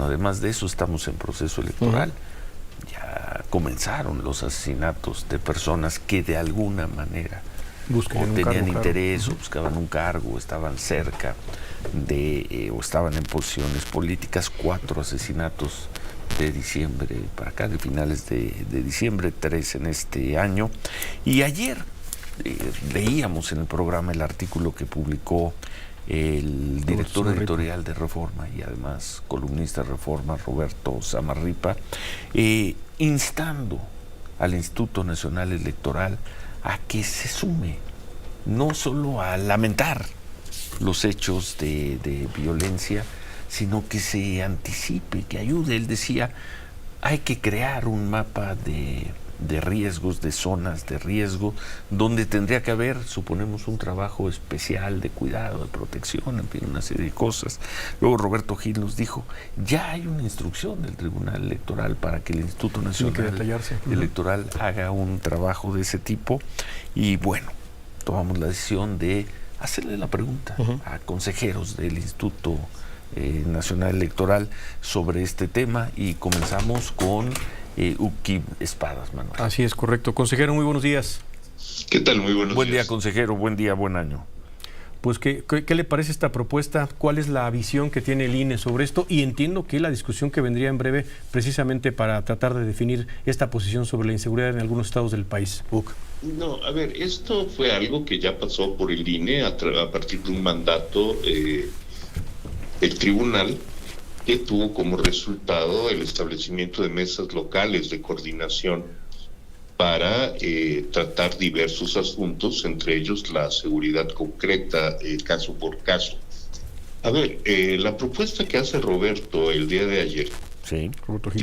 bueno, además de eso estamos en proceso electoral. Ya comenzaron los asesinatos de personas que de alguna manera o tenían interés o buscaban un cargo, estaban cerca de o estaban en posiciones políticas. 4 asesinatos de diciembre para acá, de finales de diciembre, 3 en este año. Y ayer leíamos en el programa el artículo que publicó el director editorial de Reforma y además columnista de Reforma, Roberto Zamarripa, instando al Instituto Nacional Electoral a que se sume, no solo a lamentar los hechos de violencia, sino que se anticipe, que ayude. Él decía, hay que crear un mapa de riesgos, de zonas de riesgo, donde tendría que haber, suponemos, un trabajo especial de cuidado, de protección, en fin, una serie de cosas. Luego Roberto Gil nos dijo, ya hay una instrucción del Tribunal Electoral para que el Instituto Nacional Electoral haga un trabajo de ese tipo. Y bueno, tomamos la decisión de hacerle la pregunta a consejeros del Instituto Nacional Electoral sobre este tema, y comenzamos con Uki Espadas, Manuel. Así es, correcto. Consejero, muy buenos días. ¿Qué tal? Muy buenos días. Buen día, consejero. Buen día, buen año. Pues, ¿qué le parece esta propuesta? ¿Cuál es la visión que tiene el INE sobre esto? Y entiendo que la discusión que vendría en breve, precisamente para tratar de definir esta posición sobre la inseguridad en algunos estados del país. No, a ver, esto fue algo que ya pasó por el INE a partir de un mandato del tribunal, que tuvo como resultado el establecimiento de mesas locales de coordinación para tratar diversos asuntos, entre ellos la seguridad concreta, caso por caso. A ver, la propuesta que hace Roberto el día de ayer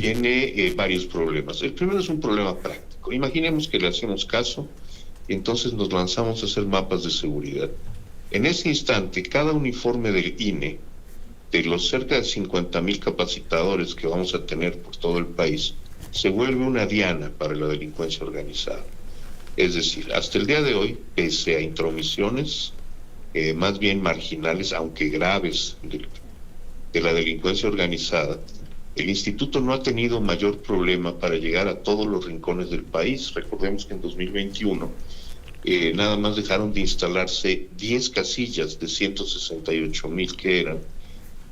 tiene varios problemas. El primero es un problema práctico. Imaginemos que le hacemos caso y entonces nos lanzamos a hacer mapas de seguridad. En ese instante, cada uniforme del INE, de los cerca de 50,000 capacitadores que vamos a tener por todo el país, se vuelve una diana para la delincuencia organizada. Es decir, hasta el día de hoy, pese a intromisiones más bien marginales, aunque graves, de la delincuencia organizada, el instituto no ha tenido mayor problema para llegar a todos los rincones del país. Recordemos que en 2021 nada más dejaron de instalarse 10 casillas de 168,000 que eran,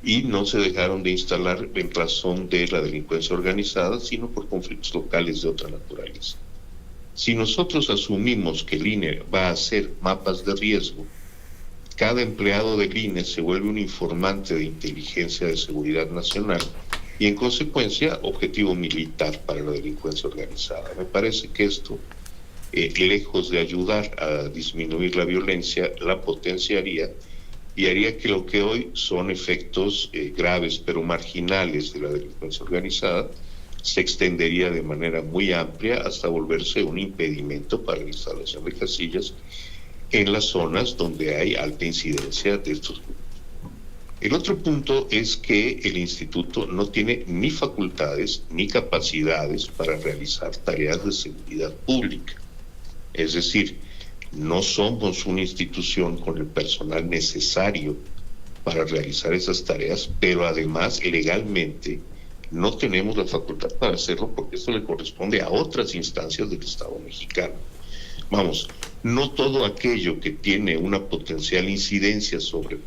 y no se dejaron de instalar en razón de la delincuencia organizada, sino por conflictos locales de otra naturaleza. Si nosotros asumimos que el INE va a hacer mapas de riesgo, cada empleado del INE se vuelve un informante de inteligencia de seguridad nacional y, en consecuencia, objetivo militar para la delincuencia organizada. Me parece que esto, lejos de ayudar a disminuir la violencia, la potenciaría y haría que lo que hoy son efectos graves pero marginales de la delincuencia organizada se extendería de manera muy amplia hasta volverse un impedimento para la instalación de casillas en las zonas donde hay alta incidencia de estos grupos. El otro punto es que el instituto no tiene ni facultades ni capacidades para realizar tareas de seguridad pública. Es decir, no somos una institución con el personal necesario para realizar esas tareas, pero además legalmente no tenemos la facultad para hacerlo, porque esto le corresponde a otras instancias del Estado mexicano. Vamos, no todo aquello que tiene una potencial incidencia sobre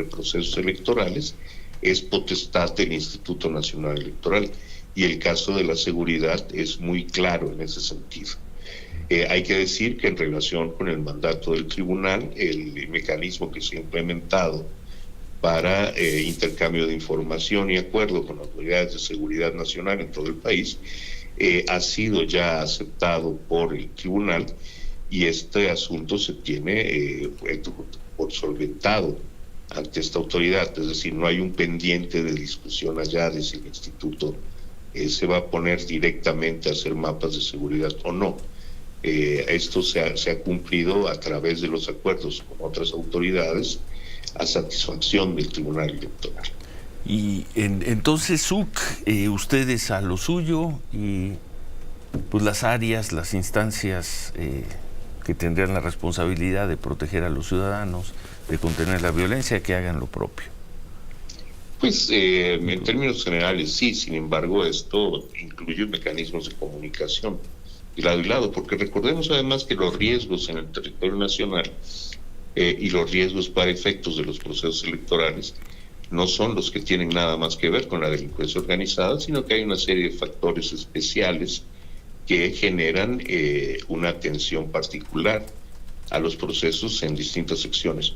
procesos electorales es potestad del Instituto Nacional Electoral, y el caso de la seguridad es muy claro en ese sentido. Hay que decir que en relación con el mandato del tribunal, el mecanismo que se ha implementado para intercambio de información y acuerdo con autoridades de seguridad nacional en todo el país ha sido ya aceptado por el tribunal, y este asunto se tiene por solventado ante esta autoridad. Es decir, no hay un pendiente de discusión allá de si el instituto se va a poner directamente a hacer mapas de seguridad o no. Esto se ha cumplido a través de los acuerdos con otras autoridades a satisfacción del Tribunal Electoral. Y entonces, ustedes a lo suyo, y pues las áreas, las instancias que tendrían la responsabilidad de proteger a los ciudadanos, de contener la violencia, que hagan lo propio. Pues en términos generales sí, sin embargo esto incluye mecanismos de comunicación de lado y lado, porque recordemos además que los riesgos en el territorio nacional y los riesgos para efectos de los procesos electorales no son los que tienen nada más que ver con la delincuencia organizada, sino que hay una serie de factores especiales que generan una atención particular a los procesos en distintas secciones.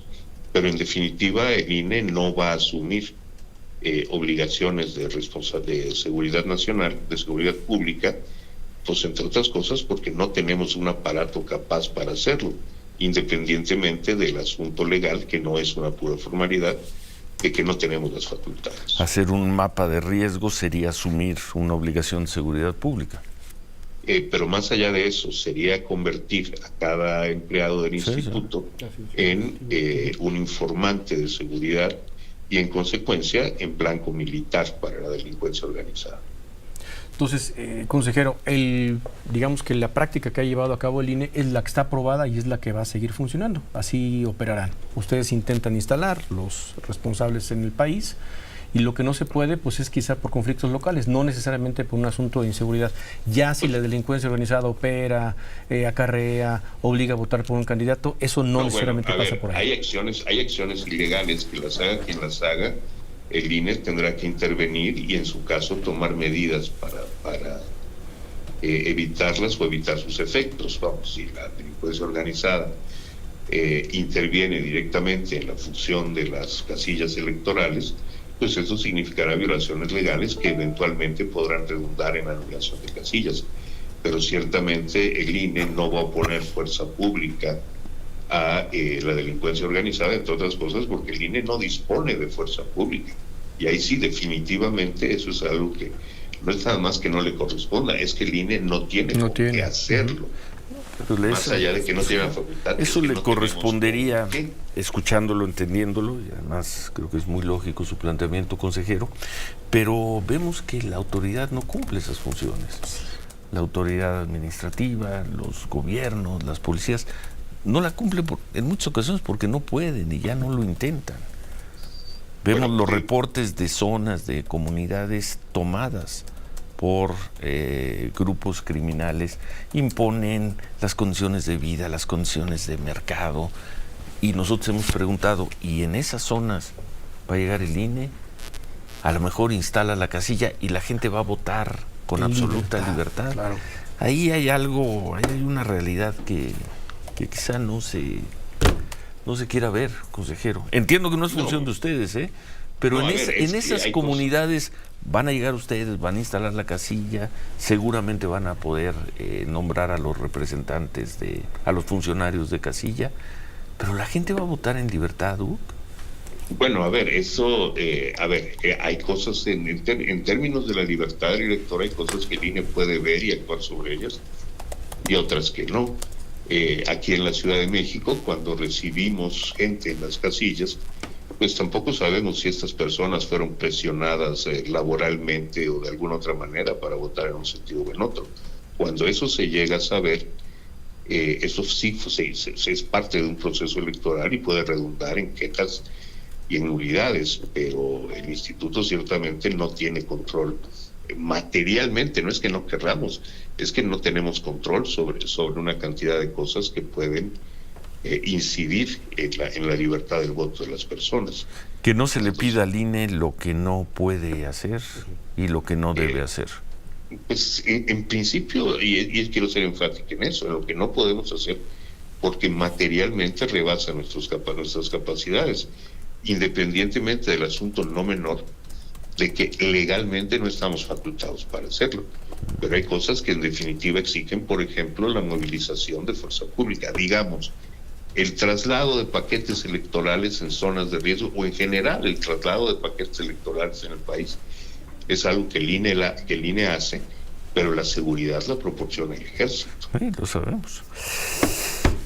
Pero en definitiva el INE no va a asumir obligaciones de seguridad nacional, de seguridad pública, pues entre otras cosas porque no tenemos un aparato capaz para hacerlo, independientemente del asunto legal, que no es una pura formalidad, de que no tenemos las facultades. Hacer un mapa de riesgo sería asumir una obligación de seguridad pública. Pero más allá de eso, sería convertir a cada empleado del instituto en un informante de seguridad y en consecuencia en blanco militar para la delincuencia organizada. Entonces, consejero, digamos que la práctica que ha llevado a cabo el INE es la que está aprobada y es la que va a seguir funcionando. Así operarán. Ustedes intentan instalar los responsables en el país y lo que no se puede, pues es quizá por conflictos locales, no necesariamente por un asunto de inseguridad. Ya si la delincuencia organizada opera, acarrea, obliga a votar por un candidato, eso no necesariamente pasa por ahí. Hay acciones ilegales que las haga quien las haga. El INE tendrá que intervenir y en su caso tomar medidas para evitarlas o evitar sus efectos. Vamos, si la delincuencia organizada interviene directamente en la función de las casillas electorales, pues eso significará violaciones legales que eventualmente podrán redundar en anulación de casillas. Pero ciertamente el INE no va a poner fuerza pública a la delincuencia organizada, entre otras cosas porque el INE no dispone de fuerza pública. Y ahí sí, definitivamente, eso es algo que no es nada más que no le corresponda, es que el INE no tiene por qué hacerlo. Más allá de que no tiene la facultad. Eso le correspondería, escuchándolo, entendiéndolo, y además creo que es muy lógico su planteamiento, consejero, pero vemos que la autoridad no cumple esas funciones. La autoridad administrativa, los gobiernos, las policías, no la cumplen en muchas ocasiones porque no pueden y ya no lo intentan. Vemos los reportes de zonas, de comunidades tomadas por grupos criminales, imponen las condiciones de vida, las condiciones de mercado, y nosotros hemos preguntado, ¿y en esas zonas va a llegar el INE? A lo mejor instala la casilla y la gente va a votar con absoluta libertad. Claro. Ahí hay algo, ahí hay una realidad que quizá no se quiera ver, consejero. Entiendo que no es función de ustedes, pero en esas comunidades van a llegar ustedes, van a instalar la casilla, seguramente van a poder nombrar a los representantes, a los funcionarios de casilla, pero la gente va a votar en libertad, Hugo. Bueno, a ver, eso, hay cosas en términos de la libertad electoral, hay cosas que el INE puede ver y actuar sobre ellas y otras que no. Aquí en la Ciudad de México, cuando recibimos gente en las casillas, pues tampoco sabemos si estas personas fueron presionadas laboralmente o de alguna otra manera para votar en un sentido o en otro. Cuando eso se llega a saber, eso sí es parte de un proceso electoral y puede redundar en quejas y en nulidades, pero el instituto ciertamente no tiene control materialmente, no es que no querramos, es que no tenemos control sobre una cantidad de cosas que pueden incidir en la libertad del voto de las personas. Que no se le pida al INE lo que no puede hacer y lo que no debe hacer. Pues en principio, y quiero ser enfático en eso, en lo que no podemos hacer, porque materialmente rebasa nuestras capacidades, independientemente del asunto no menor de que legalmente no estamos facultados para hacerlo. Pero hay cosas que en definitiva exigen, por ejemplo, la movilización de fuerza pública. Digamos, el traslado de paquetes electorales en zonas de riesgo, o en general el traslado de paquetes electorales en el país, es algo que el INE hace, pero la seguridad la proporciona el ejército. Sí, lo sabemos.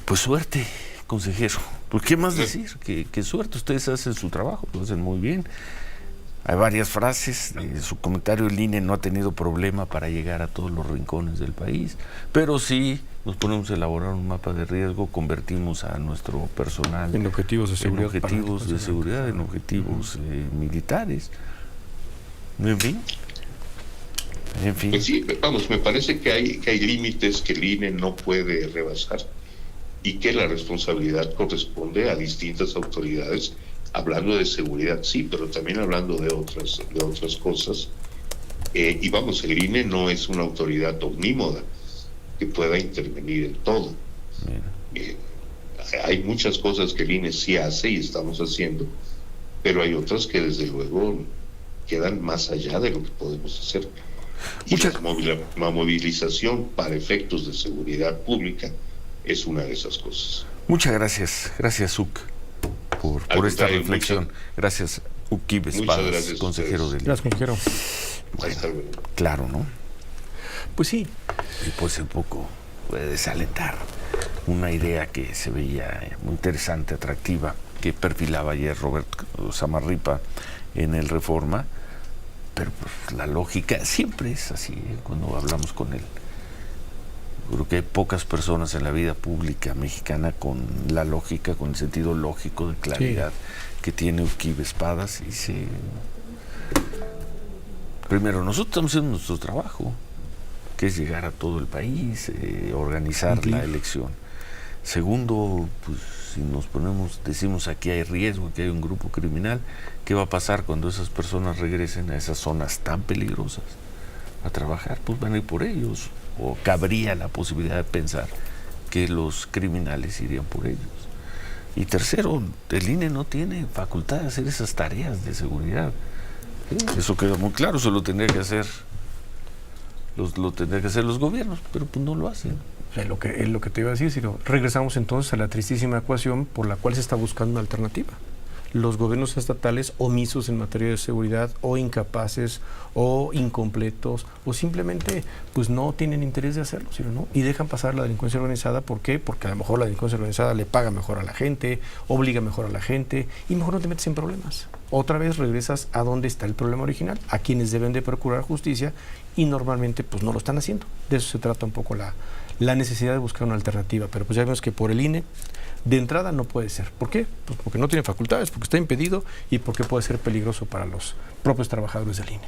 Pues suerte, consejero. ¿Por qué más decir? Que suerte, ustedes hacen su trabajo, lo hacen muy bien. Hay varias frases, su comentario, el INE no ha tenido problema para llegar a todos los rincones del país, pero sí nos ponemos a elaborar un mapa de riesgo, convertimos a nuestro personal en objetivos de seguridad, en objetivos militares. En fin. Pues sí, vamos, me parece que hay límites que el INE no puede rebasar y que la responsabilidad corresponde a distintas autoridades, hablando de seguridad, sí, pero también hablando de otras cosas. Y vamos, el INE no es una autoridad omnímoda que pueda intervenir en todo. Hay muchas cosas que el INE sí hace y estamos haciendo, pero hay otras que desde luego quedan más allá de lo que podemos hacer. Y la movilización para efectos de seguridad pública es una de esas cosas. Muchas gracias Uc, por esta reflexión. Gracias, Uc Espadas, consejero del... Gracias, consejero. Bueno, claro, ¿no? Pues sí. Y pues un poco puede desalentar una idea que se veía muy interesante, atractiva, que perfilaba ayer Roberto Samarripa en el Reforma, pero pues la lógica siempre es así, cuando hablamos con él. Creo que hay pocas personas en la vida pública mexicana con la lógica, con el sentido lógico de claridad que tiene Uc Espadas. Y primero, nosotros estamos haciendo nuestro trabajo, que es llegar a todo el país, organizar la elección. Segundo, pues si decimos aquí hay riesgo, que hay un grupo criminal, ¿qué va a pasar cuando esas personas regresen a esas zonas tan peligrosas a trabajar? Pues van a ir por ellos, o cabría la posibilidad de pensar que los criminales irían por ellos. Y tercero, el INE no tiene facultad de hacer esas tareas de seguridad. Eso queda muy claro, eso lo tendría que hacer los gobiernos, pero pues no lo hacen. Es lo que te iba a decir, Ciro. Regresamos entonces a la tristísima ecuación por la cual se está buscando una alternativa. Los gobiernos estatales omisos en materia de seguridad, o incapaces, o incompletos, o simplemente pues no tienen interés de hacerlo, Ciro, ¿no? Y dejan pasar la delincuencia organizada. ¿Por qué? Porque a lo mejor la delincuencia organizada le paga mejor a la gente, obliga mejor a la gente, y mejor no te metes en problemas. Otra vez regresas a donde está el problema original, a quienes deben de procurar justicia, y normalmente pues no lo están haciendo. De eso se trata un poco la necesidad de buscar una alternativa, pero pues ya vemos que por el INE de entrada no puede ser. ¿Por qué? Pues porque no tiene facultades, porque está impedido y porque puede ser peligroso para los propios trabajadores del INE.